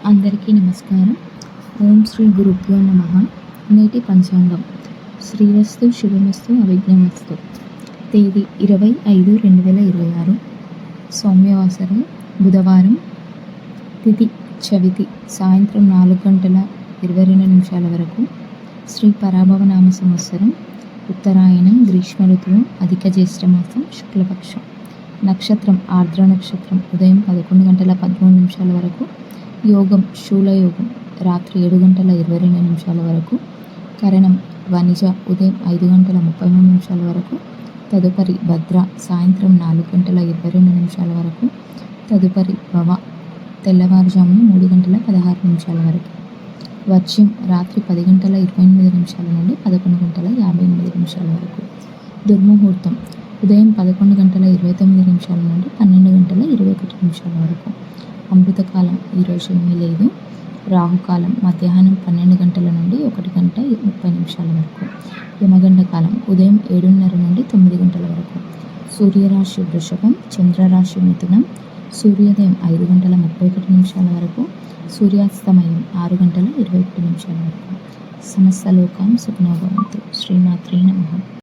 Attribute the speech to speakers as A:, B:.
A: అందరికీ నమస్కారం. ఓం శ్రీ గురుభ్యో నమః. నేటి పంచాంగం శ్రీరస్తు శుభమస్తు అవిఘ్నమస్తు. తేదీ 20/5/2026 సౌమ్యవాసరం బుధవారం. తిథి చవితి సాయంత్రం 4:22 వరకు. శ్రీ పరాభవనామ సంవత్సరం ఉత్తరాయణం గ్రీష్మ ఋతువు అధిక జ్యేష్ఠమాసం శుక్లపక్షం. నక్షత్రం ఆర్ద్ర నక్షత్రం ఉదయం 11:13 వరకు. యోగం శూలయోగం రాత్రి 7:22 వరకు. కరణం వనిజ ఉదయం 5:33 వరకు. తదుపరి భద్ర సాయంత్రం 4:22 వరకు. తదుపరి భవ తెల్లవారుజామున 3:16 వరకు. వర్జ్యం రాత్రి 10:28 నుండి 11:58 వరకు. దుర్ముహూర్తం ఉదయం 11:29 నుండి 12:21 వరకు. అమృతకాలం ఈరోజు ఏమీ లేదు. రాహుకాలం మధ్యాహ్నం 12 నుండి 1:30 వరకు. యమగండ కాలం ఉదయం 7:30 నుండి 9 వరకు. సూర్యరాశి వృషభం, చంద్రరాశి మిథునం. సూర్యోదయం 5:31 వరకు. సూర్యాస్తమయం 6:21 వరకు. సమస్త లోకం సుఖినో భవంతు. శ్రీమాత్రే నమః.